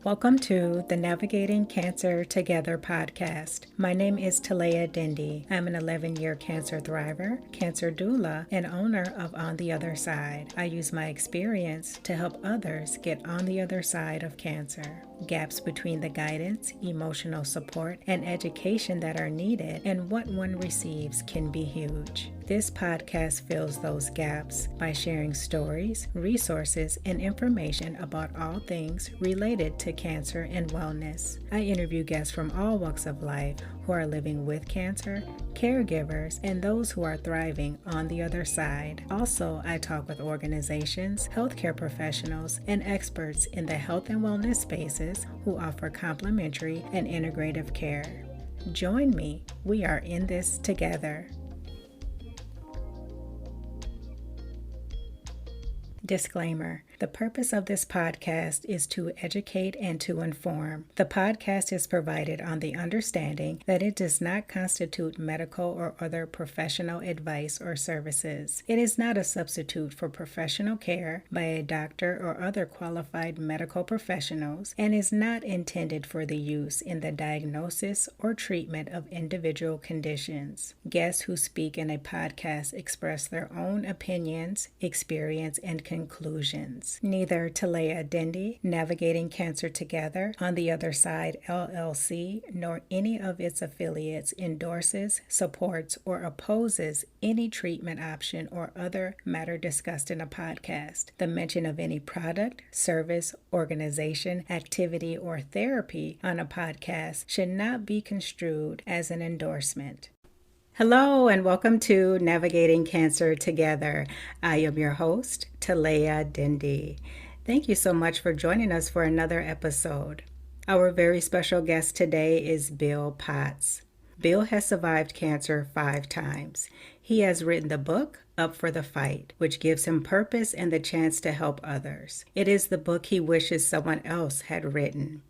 Welcome to the Navigating Cancer Together podcast. My name is Talea Dindy. I'm an 11-year cancer thriver, cancer doula, and owner of On the Other Side. I use my experience to help others get on the other side of cancer. Gaps between the guidance, emotional support, and education that are needed and what one receives can be huge. This podcast fills those gaps by sharing stories, resources, and information about all things related to cancer and wellness. I interview guests from all walks of life who are living with cancer, caregivers, and those who are thriving on the other side. Also, I talk with organizations, healthcare professionals, and experts in the health and wellness spaces who offer complementary and integrative care. Join me. We are in this together. Disclaimer: the purpose of this podcast is to educate and to inform. The podcast is provided on the understanding that it does not constitute medical or other professional advice or services. It is not a substitute for professional care by a doctor or other qualified medical professionals and is not intended for the use in the diagnosis or treatment of individual conditions. Guests who speak in a podcast express their own opinions, experience, and conclusions. Neither Talea Dindy, Navigating Cancer Together, On the Other Side LLC, nor any of its affiliates endorses, supports, or opposes any treatment option or other matter discussed in a podcast. The mention of any product, service, organization, activity, or therapy on a podcast should not be construed as an endorsement. Hello and welcome to Navigating Cancer Together. I am your host, Talea Dindy. Thank you so much for joining us for another episode. Our very special guest today is Bill Potts. Bill has survived cancer 5 times. He has written the book, Up for the Fight, which gives him purpose and the chance to help others. It is the book he wishes someone else had written.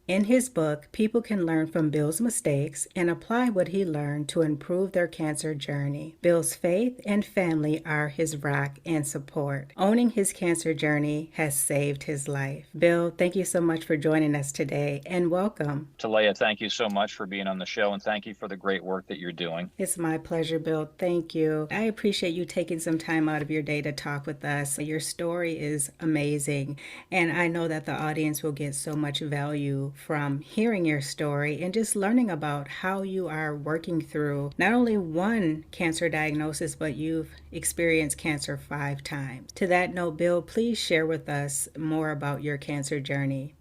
In his book, people can learn from Bill's mistakes and apply what he learned to improve their cancer journey. Bill's faith and family are his rock and support. Owning his cancer journey has saved his life. Bill, thank you so much for joining us today and welcome. Talea, thank you so much for being on the show and thank you for the great work that you're doing. It's my pleasure, Bill. Thank you. I appreciate you taking some time out of your day to talk with us. Your story is amazing, and I know that the audience will get so much value from hearing your story and just learning about how you are working through not only one cancer diagnosis, but you've experienced cancer 5 times. To that note, Bill, please share with us more about your cancer journey.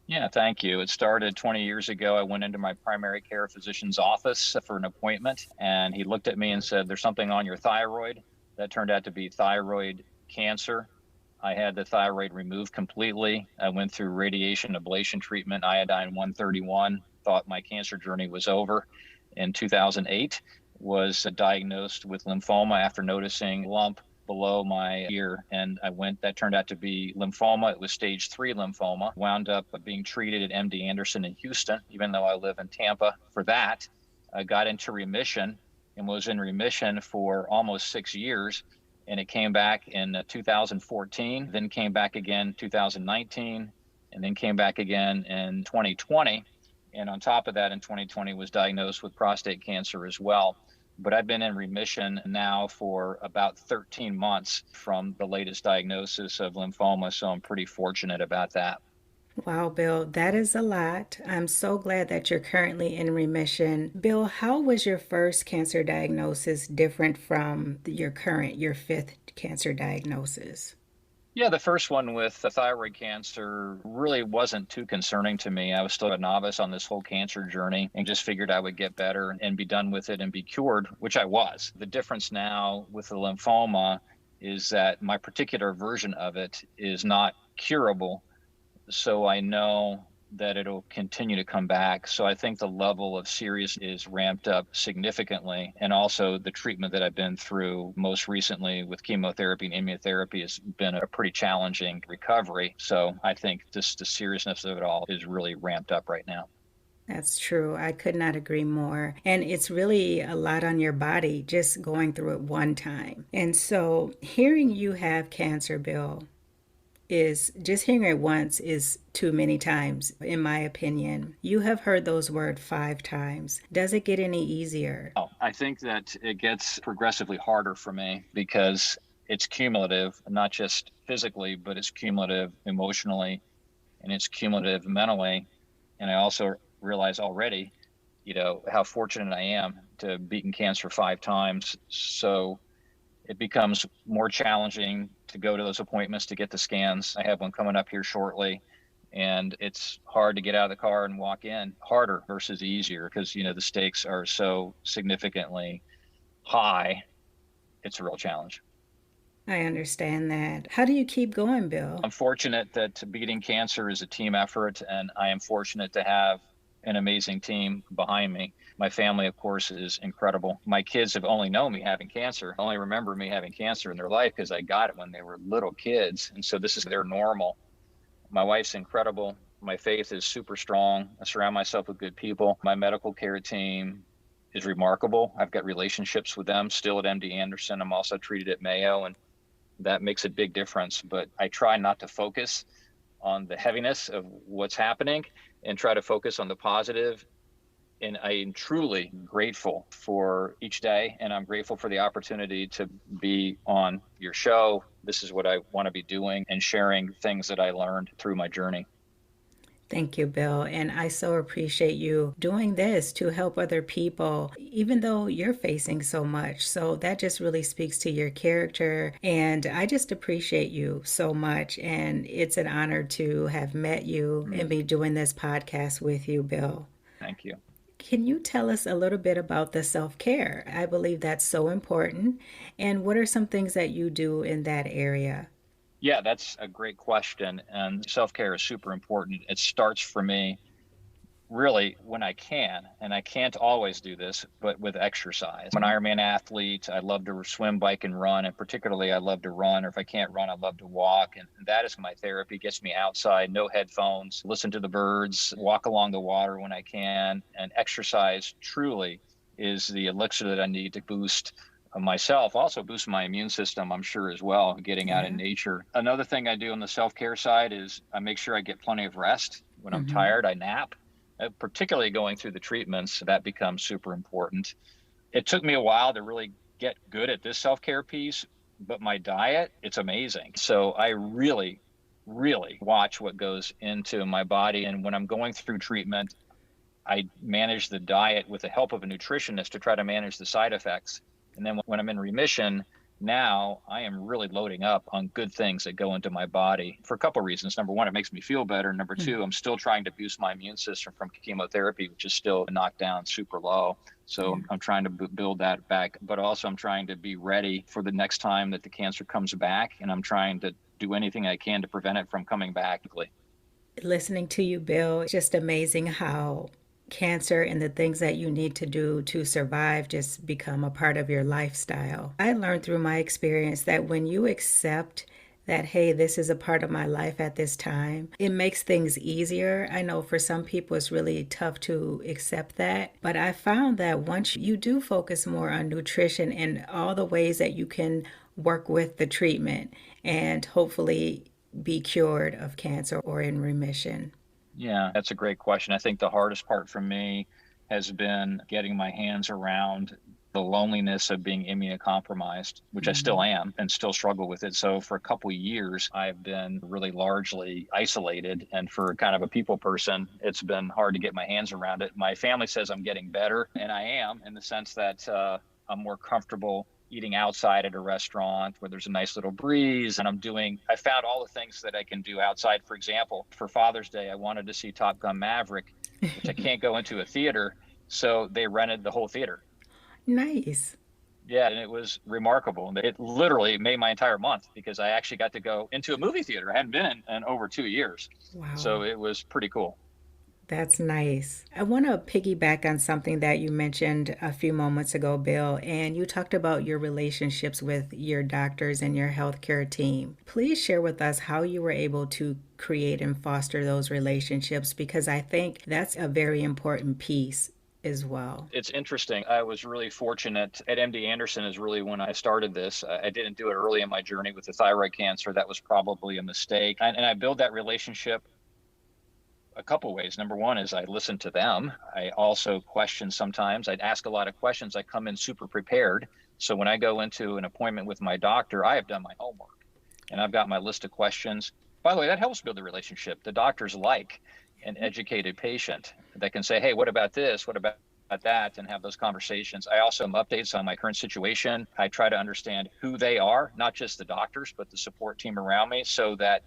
Yeah, thank you. It started 20 years ago. I went into my primary care physician's office for an appointment, and he looked at me and said, "There's something on your thyroid." That turned out to be thyroid cancer. I had the thyroid removed completely. I went through radiation ablation treatment, iodine 131, thought my cancer journey was over. In 2008, was diagnosed with lymphoma after noticing a lump below my ear, and that turned out to be lymphoma. It was stage 3 lymphoma. Wound up being treated at MD Anderson in Houston, even though I live in Tampa. For that, I got into remission and was in remission for almost 6 years. And it came back in 2014, then came back again 2019, and then came back again in 2020. And on top of that, in 2020, was diagnosed with prostate cancer as well. But I've been in remission now for about 13 months from the latest diagnosis of lymphoma, so I'm pretty fortunate about that. Wow, Bill, that is a lot. I'm so glad that you're currently in remission. Bill, how was your first cancer diagnosis different from your 5th cancer diagnosis? Yeah, the first one with the thyroid cancer really wasn't too concerning to me. I was still a novice on this whole cancer journey and just figured I would get better and be done with it and be cured, which I was. The difference now with the lymphoma is that my particular version of it is not curable. So I know that it'll continue to come back. So I think the level of seriousness is ramped up significantly. And also the treatment that I've been through most recently with chemotherapy and immunotherapy has been a pretty challenging recovery. So I think just the seriousness of it all is really ramped up right now. That's true. I could not agree more. And it's really a lot on your body just going through it one time. And so hearing you have cancer, Bill, is just hearing it once is too many times, in my opinion. You have heard those words 5 times. Does it get any easier? Oh, I think that it gets progressively harder for me because it's cumulative, not just physically, but it's cumulative emotionally and it's cumulative mentally. And I also realize already, how fortunate I am to have beaten cancer 5 times. So it becomes more challenging to go to those appointments to get the scans. I have one coming up here shortly, and it's hard to get out of the car and walk in. Harder versus easier because the stakes are so significantly high. It's a real challenge. I understand that. How do you keep going, Bill? I'm fortunate that beating cancer is a team effort, and I am fortunate to have an amazing team behind me. My family, of course, is incredible. My kids have only known me having cancer, only remember me having cancer in their life because I got it when they were little kids. And so this is their normal. My wife's incredible. My faith is super strong. I surround myself with good people. My medical care team is remarkable. I've got relationships with them still at MD Anderson. I'm also treated at Mayo, and that makes a big difference. But I try not to focus on the heaviness of what's happening and try to focus on the positive. And I am truly grateful for each day. And I'm grateful for the opportunity to be on your show. This is what I want to be doing and sharing things that I learned through my journey. Thank you, Bill. And I so appreciate you doing this to help other people, even though you're facing so much. So that just really speaks to your character. And I just appreciate you so much. And it's an honor to have met you and be doing this podcast with you, Bill. Thank you. Can you tell us a little bit about the self care? I believe that's so important. And what are some things that you do in that area? Yeah, that's a great question. And self care is super important. It starts for me really when I can, and I can't always do this, but with exercise. I'm an Ironman athlete. I love to swim, bike, and run. And particularly, I love to run, or if I can't run, I love to walk. And that is my therapy. It gets me outside, no headphones, listen to the birds, walk along the water when I can. And exercise truly is the elixir that I need to boost myself, also boost my immune system, I'm sure, as well, getting out in nature. Another thing I do on the self-care side is I make sure I get plenty of rest. When I'm tired, I nap. Particularly going through the treatments, that becomes super important. It took me a while to really get good at this self-care piece, but my diet, it's amazing. So I really, really watch what goes into my body. And when I'm going through treatment, I manage the diet with the help of a nutritionist to try to manage the side effects. And then when I'm in remission, now I am really loading up on good things that go into my body for a couple of reasons. Number one, it makes me feel better. Number two, I'm still trying to boost my immune system from chemotherapy, which is still knocked down super low. So I'm trying to build that back, but also I'm trying to be ready for the next time that the cancer comes back. And I'm trying to do anything I can to prevent it from coming back. Listening to you, Bill, it's just amazing how cancer and the things that you need to do to survive just become a part of your lifestyle. I learned through my experience that when you accept that, hey, this is a part of my life at this time, it makes things easier. I know for some people it's really tough to accept that, but I found that once you do focus more on nutrition and all the ways that you can work with the treatment and hopefully be cured of cancer or in remission. Yeah, that's a great question. I think the hardest part for me has been getting my hands around the loneliness of being immunocompromised, which I still am and still struggle with it. So for a couple of years, I've been really largely isolated. And for kind of a people person, it's been hard to get my hands around it. My family says I'm getting better, and I am, in the sense that I'm more comfortable eating outside at a restaurant where there's a nice little breeze. And I found all the things that I can do outside. For example, for Father's Day, I wanted to see Top Gun Maverick, which I can't go into a theater. So they rented the whole theater. Nice. Yeah, and it was remarkable. It literally made my entire month because I actually got to go into a movie theater. I hadn't been in over 2 years. Wow. So it was pretty cool. That's nice. I want to piggyback on something that you mentioned a few moments ago, Bill, and you talked about your relationships with your doctors and your healthcare team. Please share with us how you were able to create and foster those relationships, because I think that's a very important piece as well. It's interesting. I was really fortunate at MD Anderson is really when I started this. I didn't do it early in my journey with the thyroid cancer. That was probably a mistake. And I built that relationship a couple ways. Number one is I listen to them. I also question sometimes. I'd ask a lot of questions. I come in super prepared. So when I go into an appointment with my doctor, I have done my homework and I've got my list of questions. By the way, that helps build the relationship. The doctors like an educated patient that can say, hey, what about this? What about that? And have those conversations. I also have updates on my current situation. I try to understand who they are, not just the doctors, but the support team around me so that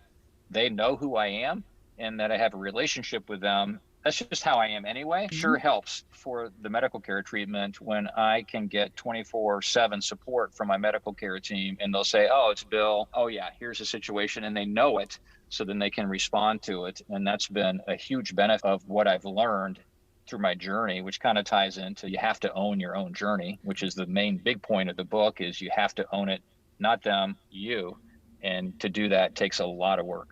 they know who I am and that I have a relationship with them. That's just how I am anyway. Sure helps for the medical care treatment when I can get 24/7 support from my medical care team and they'll say, oh, it's Bill. Oh, yeah, here's the situation. And they know it. So then they can respond to it. And that's been a huge benefit of what I've learned through my journey, which kind of ties into you have to own your own journey, which is the main big point of the book is you have to own it, not them, you. And to do that takes a lot of work.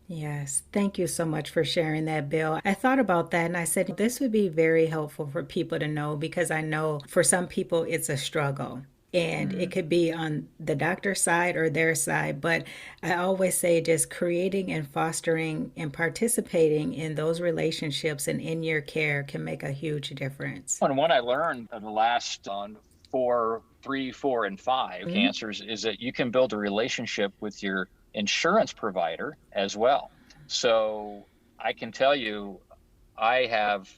Yes, thank you so much for sharing that, Bill. I thought about that and I said, this would be very helpful for people to know because I know for some people it's a struggle. And it could be on the doctor's side or their side. But I always say just creating and fostering and participating in those relationships and in your care can make a huge difference. And one I learned in the last on 3, 4, and 5 cancers is that you can build a relationship with your insurance provider as well. So I can tell you, I have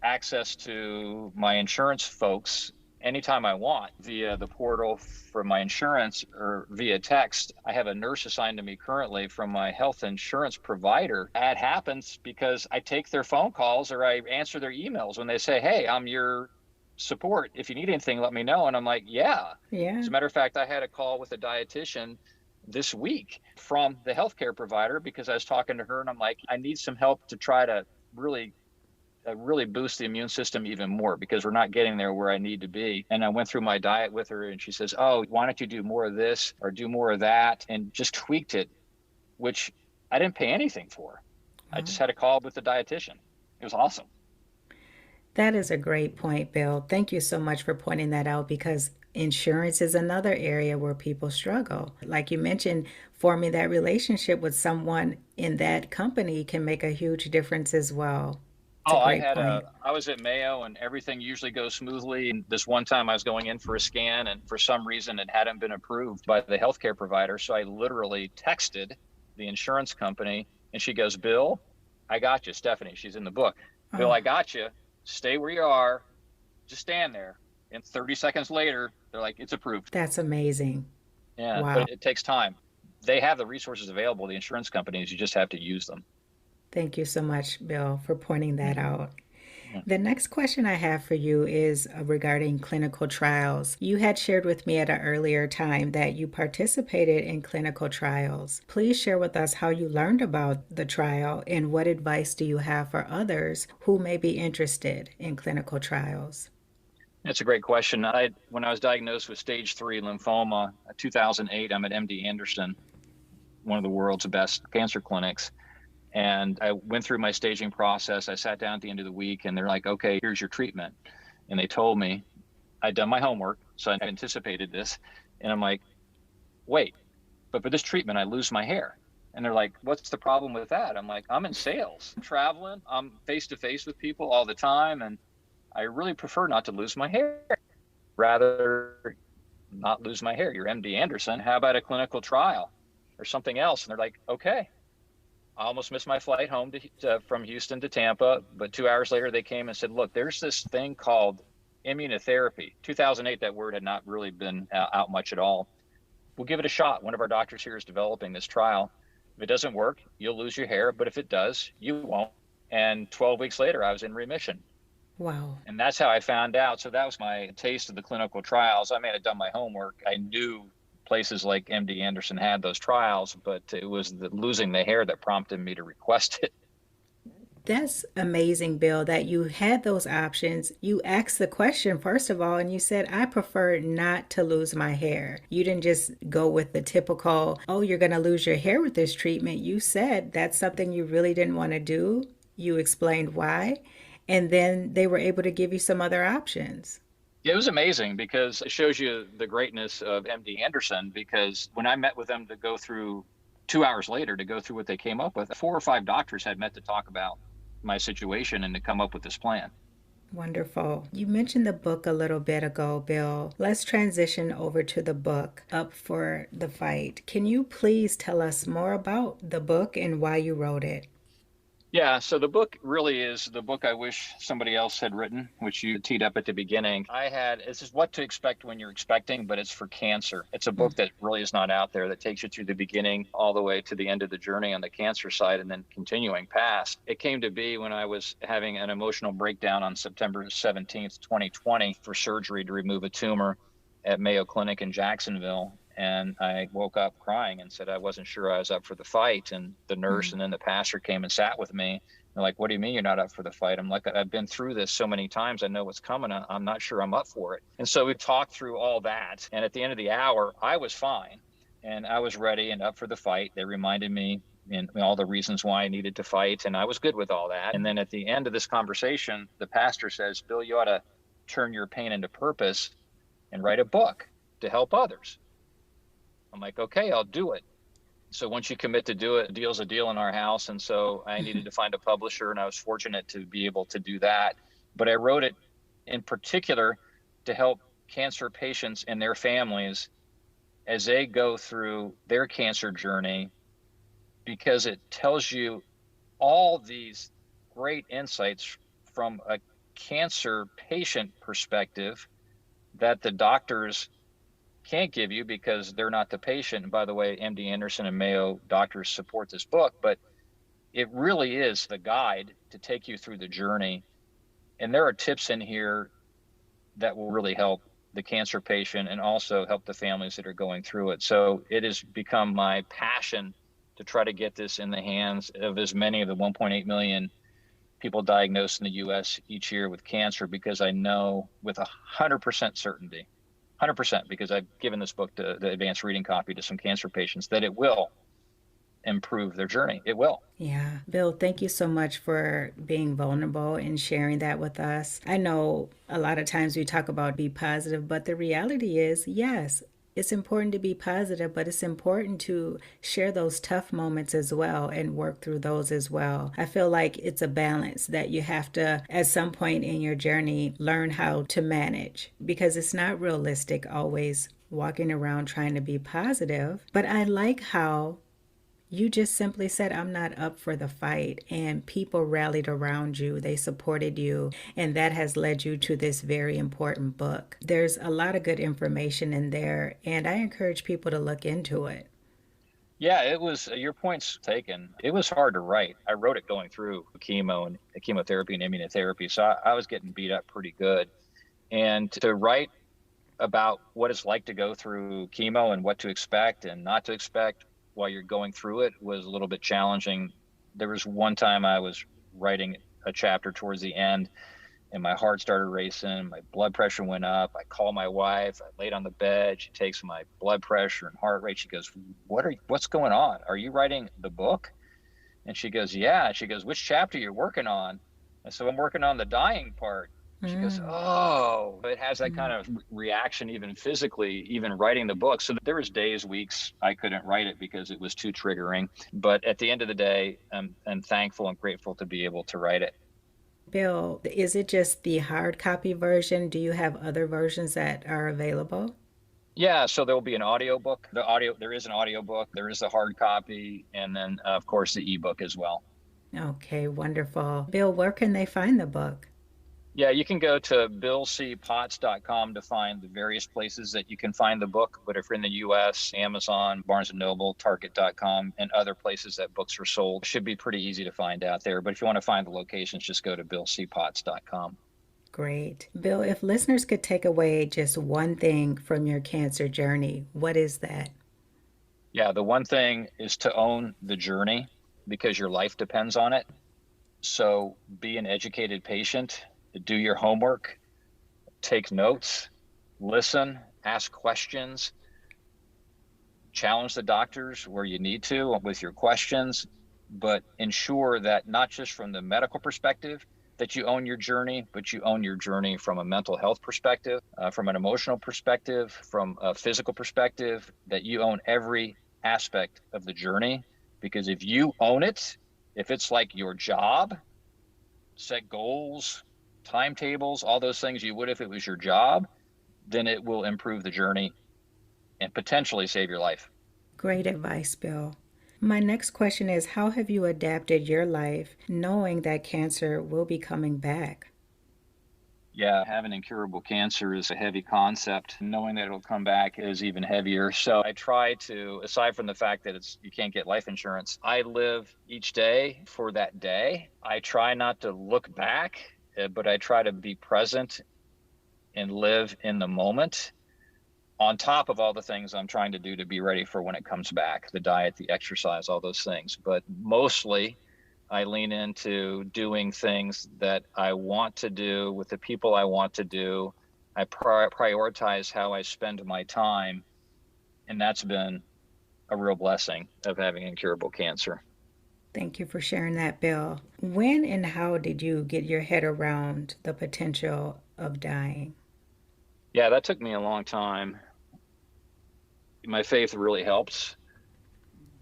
access to my insurance folks anytime I want via the portal for my insurance or via text. I have a nurse assigned to me currently from my health insurance provider. That happens because I take their phone calls or I answer their emails when they say, hey, I'm your support. If you need anything, let me know. And I'm like, yeah. Yeah. As a matter of fact, I had a call with a dietitian this week from the healthcare provider because I was talking to her and I'm like, I need some help to try to really boost the immune system even more because we're not getting there where I need to be. And I went through my diet with her and she says, oh, why don't you do more of this or do more of that? And just tweaked it, which I didn't pay anything for. I just had a call with the dietitian. It was awesome. That is a great point, Bill. Thank you so much for pointing that out because insurance is another area where people struggle. Like you mentioned, forming that relationship with someone in that company can make a huge difference as well. It's a Oh, great point. I was at Mayo and everything usually goes smoothly. And this one time I was going in for a scan and for some reason it hadn't been approved by the healthcare provider. So I literally texted the insurance company and she goes, Bill, I got you. Stephanie, she's in the book. Bill, I got you. Stay where you are. Just stand there. And 30 seconds later, they're like, it's approved. That's amazing. Yeah, Wow. but it takes time. They have the resources available, the insurance companies. You just have to use them. Thank you so much, Bill, for pointing that out. Yeah. The next question I have for you is regarding clinical trials. You had shared with me at an earlier time that you participated in clinical trials. Please share with us how you learned about the trial and what advice do you have for others who may be interested in clinical trials? That's a great question. When I was diagnosed with stage 3 lymphoma, 2008, I'm at MD Anderson, one of the world's best cancer clinics. And I went through my staging process. I sat down at the end of the week and they're like, okay, here's your treatment. And they told me I'd done my homework. So I anticipated this. And I'm like, wait, but for this treatment, I lose my hair. And they're like, what's the problem with that? I'm like, I'm in sales, I'm traveling, I'm face to face with people all the time. And I really prefer not to lose my hair. Rather not lose my hair. You're MD Anderson. How about a clinical trial or something else? And they're like, okay. I almost missed my flight home from Houston to Tampa, but 2 hours later they came and said, look, there's this thing called immunotherapy. 2008, that word had not really been out much at all. We'll give it a shot. One of our doctors here is developing this trial. If it doesn't work, you'll lose your hair, but if it does, you won't. And 12 weeks later, I was in remission. Wow. And that's how I found out. So that was my taste of the clinical trials. I may have done my homework. I knew places like MD Anderson had those trials, but it was losing the hair that prompted me to request it. That's amazing, Bill, that you had those options. You asked the question, first of all, and you said, I prefer not to lose my hair. You didn't just go with the typical, oh, you're going to lose your hair with this treatment. You said that's something you really didn't want to do. You explained why. And then they were able to give you some other options. It was amazing because it shows you the greatness of MD Anderson. Because when I met with them to go through 2 hours later to go through what they came up with, 4 or 5 doctors had met to talk about my situation and to come up with this plan. Wonderful. You mentioned the book a little bit ago, Bill. Let's transition over to the book, Up for the Fight. Can you please tell us more about the book and why you wrote it? Yeah, so the book really is the book I wish somebody else had written, which you teed up at the beginning. This is what to expect when you're expecting, but it's for cancer. It's a book that really is not out there that takes you through the beginning all the way to the end of the journey on the cancer side and then continuing past. It came to be when I was having an emotional breakdown on September 17th, 2020 for surgery to remove a tumor at Mayo Clinic in Jacksonville. And I woke up crying and said I wasn't sure I was up for the fight. And the nurse and then the pastor came and sat with me. They're like, "What do you mean you're not up for the fight?" I'm like, "I've been through this so many times. I know what's coming. I'm not sure I'm up for it." And so we talked through all that. And at the end of the hour, I was fine and I was ready and up for the fight. They reminded me and all the reasons why I needed to fight. And I was good with all that. And then at the end of this conversation, the pastor says, "Bill, you ought to turn your pain into purpose and write a book to help others." I'm like, "Okay, I'll do it." So once you commit to do it, a deal's a deal in our house. And so I needed to find a publisher, and I was fortunate to be able to do that. But I wrote it in particular to help cancer patients and their families as they go through their cancer journey, because it tells you all these great insights from a cancer patient perspective that the doctors can't give you because they're not the patient. And by the way, MD Anderson and Mayo doctors support this book, but it really is the guide to take you through the journey. And there are tips in here that will really help the cancer patient and also help the families that are going through it. So it has become my passion to try to get this in the hands of as many of the 1.8 million people diagnosed in the US each year with cancer, because I know with 100% certainty, 100%, because I've given this book to the advanced reading copy to some cancer patients, that it will improve their journey. It will. Yeah. Bill, thank you so much for being vulnerable and sharing that with us. I know a lot of times we talk about be positive, but the reality is, yes, it's important to be positive, but it's important to share those tough moments as well and work through those as well. I feel like it's a balance that you have to, at some point in your journey, learn how to manage, because it's not realistic always walking around trying to be positive. But I like how you just simply said, "I'm not up for the fight," and people rallied around you. They supported you, and that has led you to this very important book. There's a lot of good information in there, and I encourage people to look into it. Yeah, it was your point's taken. It was hard to write. I wrote it going through chemo and chemotherapy and immunotherapy. So I was getting beat up pretty good. And to write about what it's like to go through chemo and what to expect and not to expect while you're going through it was a little bit challenging. There was one time I was writing a chapter towards the end and my heart started racing, my blood pressure went up. I called my wife, I laid on the bed, she takes my blood pressure and heart rate. She goes, what's going on? Are you writing the book? And she goes, "Yeah." She goes, "Which chapter you're working on?" And so I'm working on the dying part. She goes, Mm. "Oh," it has that kind of reaction, even physically, even writing the book. So there was days, weeks I couldn't write it because it was too triggering. But at the end of the day, I'm thankful and grateful to be able to write it. Bill, is it just the hard copy version? Do you have other versions that are available? Yeah, so there will be an audiobook. There is an audiobook, there is a hard copy, and then of course the ebook as well. Okay, wonderful. Bill, where can they find the book? Yeah, you can go to billcpotts.com to find the various places that you can find the book. But if you're in the US, Amazon, Barnes & Noble, Target.com, and other places that books are sold, it should be pretty easy to find out there. But if you want to find the locations, just go to billcpotts.com. Great. Bill, if listeners could take away just one thing from your cancer journey, what is that? Yeah, the one thing is to own the journey because your life depends on it. So be an educated patient, do your homework, take notes, listen, ask questions, challenge the doctors where you need to with your questions, but ensure that not just from the medical perspective, that you own your journey, but you own your journey from a mental health perspective, from an emotional perspective, from a physical perspective, that you own every aspect of the journey. Because if you own it, if it's like your job, set goals, timetables, all those things you would if it was your job, then it will improve the journey and potentially save your life. Great advice, Bill. My next question is, how have you adapted your life knowing that cancer will be coming back? Yeah, having incurable cancer is a heavy concept. Knowing that it'll come back is even heavier. So I try to, aside from the fact that you can't get life insurance, I live each day for that day. I try not to look back, but I try to be present and live in the moment, on top of all the things I'm trying to do to be ready for when it comes back, the diet, the exercise, all those things. But mostly I lean into doing things that I want to do with the people I want to do. I prioritize how I spend my time. And that's been a real blessing of having incurable cancer. Thank you for sharing that, Bill. When and how did you get your head around the potential of dying? Yeah, that took me a long time. My faith really helps,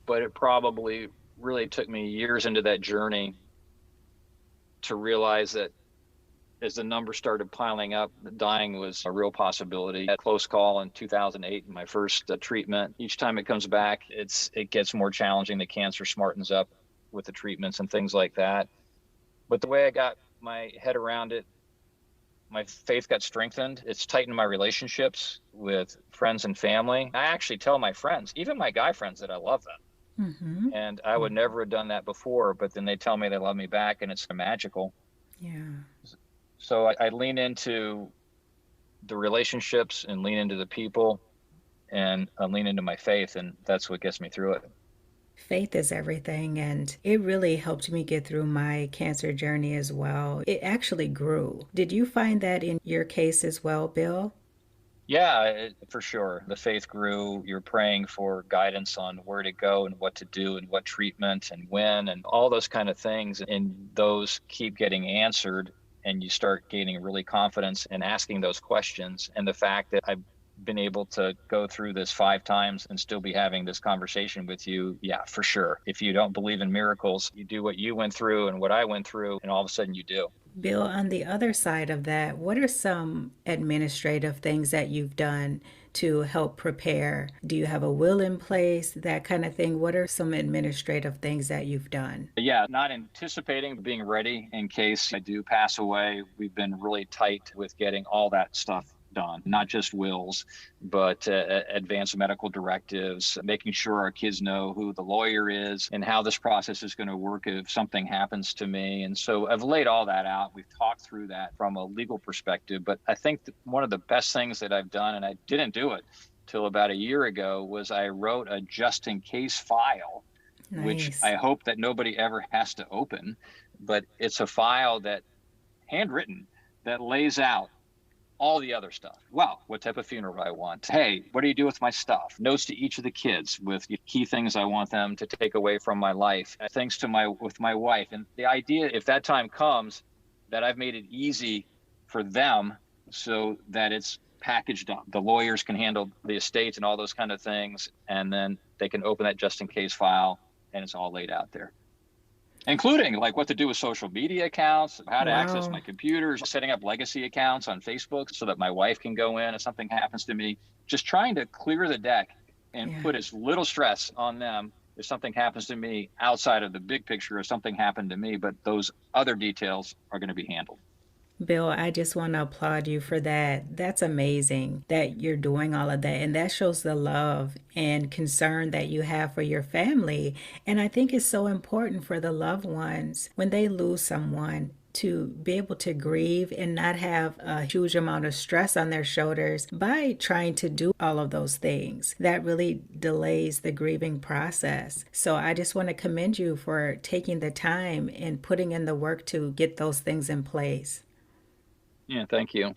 but it probably really took me years into that journey to realize that as the numbers started piling up, dying was a real possibility. A close call in 2008, my first treatment. Each time it comes back, it gets more challenging. The cancer smartens up with the treatments and things like that. But the way I got my head around it, my faith got strengthened. It's tightened my relationships with friends and family. I actually tell my friends, even my guy friends, that I love them. Mm-hmm. And I would never have done that before, but then they tell me they love me back, and it's magical. Yeah. So I lean into the relationships and lean into the people, and I lean into my faith, and that's what gets me through it. Faith is everything, and it really helped me get through my cancer journey as well. It actually grew. Did you find that in your case as well, Bill? Yeah, for sure. The faith grew. You're praying for guidance on where to go and what to do and what treatment and when and all those kind of things. And those keep getting answered. And you start gaining really confidence and asking those questions. And the fact that I've been able to go through this 5 times and still be having this conversation with you, yeah, for sure. If you don't believe in miracles, you do what you went through and what I went through, and all of a sudden you do. Bill, on the other side of that, what are some administrative things that you've done to help prepare? Do you have a will in place? That kind of thing. What are some administrative things that you've done? Yeah, not anticipating, being ready in case I do pass away. We've been really tight with getting all that stuff done, not just wills, but advanced medical directives, making sure our kids know who the lawyer is and how this process is going to work if something happens to me. And so I've laid all that out. We've talked through that from a legal perspective. But I think that one of the best things that I've done, and I didn't do it till about a year ago, was I wrote a just in case file, which Nice. I hope that nobody ever has to open. But it's a file that, handwritten, that lays out all the other stuff. Well, what type of funeral I want. Hey, what do you do with my stuff? Notes to each of the kids with key things I want them to take away from my life. Things with my wife. And the idea, if that time comes, that I've made it easy for them so that it's packaged up. The lawyers can handle the estates and all those kind of things, and then they can open that just in case file, and it's all laid out there, including like what to do with social media accounts, how to access Wow. my computers, setting up legacy accounts on Facebook so that my wife can go in if something happens to me. Just trying to clear the deck and Yeah. put as little stress on them if something happens to me outside of the big picture of something happened to me, but those other details are going to be handled. Bill, I just want to applaud you for that. That's amazing that you're doing all of that. And that shows the love and concern that you have for your family. And I think it's so important for the loved ones when they lose someone to be able to grieve and not have a huge amount of stress on their shoulders by trying to do all of those things. That really delays the grieving process. So I just want to commend you for taking the time and putting in the work to get those things in place. Yeah, thank you.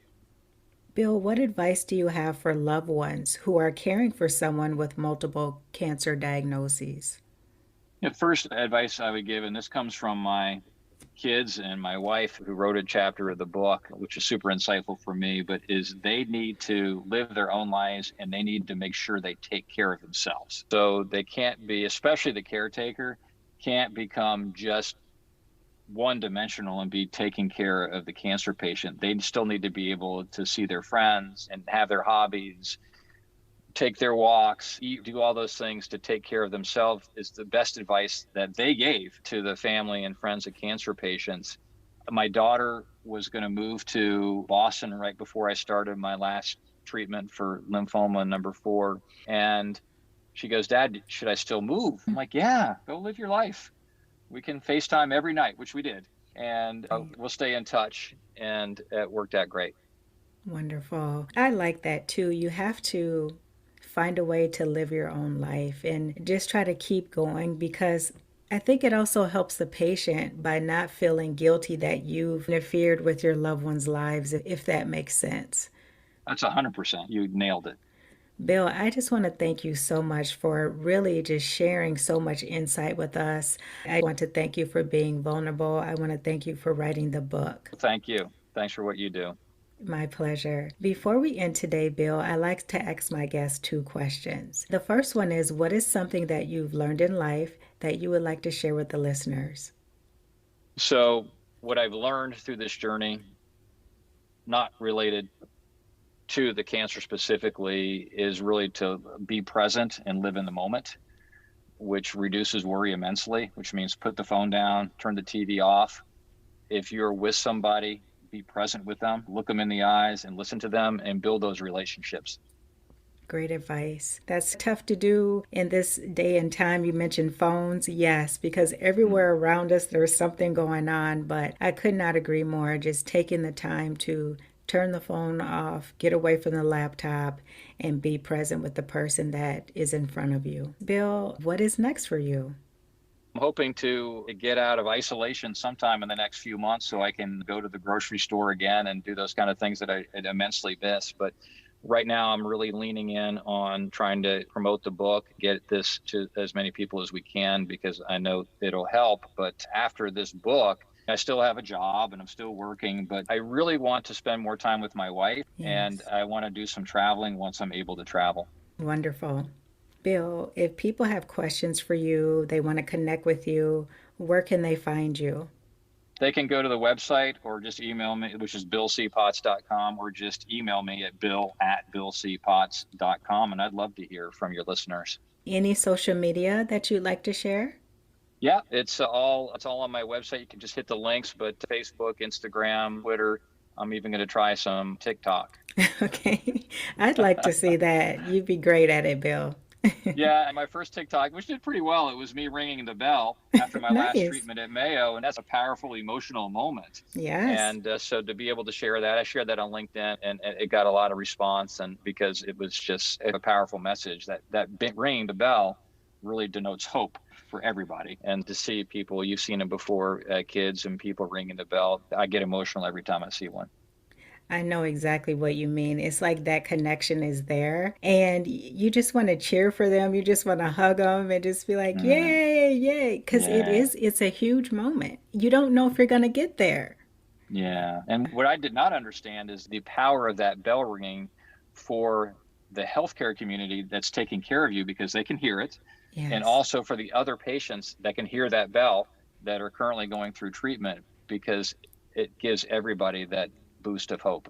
Bill, what advice do you have for loved ones who are caring for someone with multiple cancer diagnoses? The first advice I would give, and this comes from my kids and my wife, who wrote a chapter of the book, which is super insightful for me, but is they need to live their own lives and they need to make sure they take care of themselves. So they can't be, especially the caretaker, can't become just one dimensional and be taking care of the cancer patient. They still need to be able to see their friends and have their hobbies, take their walks, eat, do all those things to take care of themselves is the best advice that they gave to the family and friends of cancer patients. My daughter was going to move to Boston right before I started my last treatment for lymphoma number 4. And she goes, "Dad, should I still move?" I'm like, "Yeah, go live your life. We can FaceTime every night," which we did. And we'll stay in touch. And it worked out great. Wonderful. I like that too. You have to find a way to live your own life and just try to keep going, because I think it also helps the patient by not feeling guilty that you've interfered with your loved ones' lives, if that makes sense. That's 100%. You nailed it. Bill, I just want to thank you so much for really just sharing so much insight with us. I want to thank you for being vulnerable. I want to thank you for writing the book. Thank you. Thanks for what you do. My pleasure. Before we end today, Bill, I like to ask my guests 2 questions. The first one is, what is something that you've learned in life that you would like to share with the listeners? So, what I've learned through this journey, not related to the cancer specifically, is really to be present and live in the moment, which reduces worry immensely, which means put the phone down, turn the TV off. If you're with somebody, be present with them, look them in the eyes and listen to them and build those relationships. Great advice. That's tough to do in this day and time. You mentioned phones. Yes, because everywhere around us there's something going on, but I could not agree more. Just taking the time to turn the phone off, get away from the laptop, and be present with the person that is in front of you. Bill, what is next for you? I'm hoping to get out of isolation sometime in the next few months so I can go to the grocery store again and do those kind of things that I immensely miss. But right now, I'm really leaning in on trying to promote the book, get this to as many people as we can, because I know it'll help. But after this book, I still have a job and I'm still working, but I really want to spend more time with my wife, and Yes. I want to do some traveling once I'm able to travel. Wonderful. Bill, if people have questions for you, they want to connect with you, where can they find you? They can go to the website or just email me, which is billcpotts.com, or just email me at bill@billcpotts.com. And I'd love to hear from your listeners. Any social media that you'd like to share? Yeah, it's all on my website. You can just hit the links, but Facebook, Instagram, Twitter. I'm even going to try some TikTok. Okay. I'd like to see that. You'd be great at it, Bill. Yeah, my first TikTok, which did pretty well, it was me ringing the bell after my last Nice. treatment at Mayo, and that's a powerful emotional moment. Yes. And so to be able to share that, I shared that on LinkedIn, and it got a lot of response, and because it was just a powerful message that ringing the bell really denotes hope for everybody. And to see people, you've seen it before, kids and people ringing the bell, I get emotional every time I see one. I know exactly what you mean. It's like that connection is there, and you just want to cheer for them. You just want to hug them and just be like, Mm, yay, yay. Because yeah. it's a huge moment. You don't know if you're going to get there. Yeah. And what I did not understand is the power of that bell ringing for the healthcare community that's taking care of you, because they can hear it. And Yes. also for the other patients that can hear that bell that are currently going through treatment, because it gives everybody that boost of hope.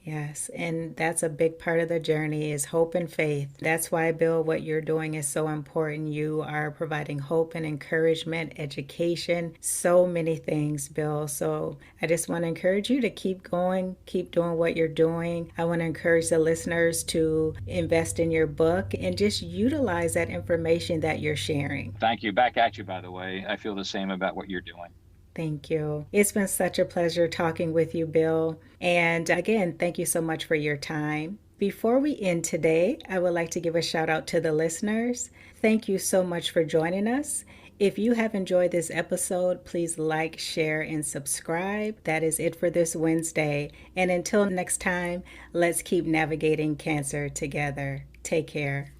Yes, and that's a big part of the journey is hope and faith. That's why, Bill, what you're doing is so important. You are providing hope and encouragement, education, so many things, Bill. So I just want to encourage you to keep going, keep doing what you're doing. I want to encourage the listeners to invest in your book and just utilize that information that you're sharing. Thank you. Back at you, by the way. I feel the same about what you're doing. Thank you. It's been such a pleasure talking with you, Bill. And again, thank you so much for your time. Before we end today, I would like to give a shout out to the listeners. Thank you so much for joining us. If you have enjoyed this episode, please like, share, and subscribe. That is it for this Wednesday. And until next time, let's keep navigating cancer together. Take care.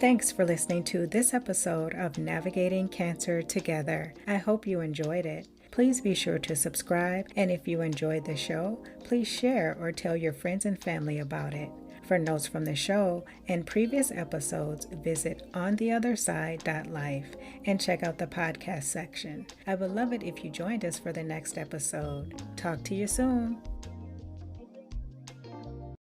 Thanks for listening to this episode of Navigating Cancer Together. I hope you enjoyed it. Please be sure to subscribe, and if you enjoyed the show, please share or tell your friends and family about it. For notes from the show and previous episodes, visit ontheotherside.life and check out the podcast section. I would love it if you joined us for the next episode. Talk to you soon.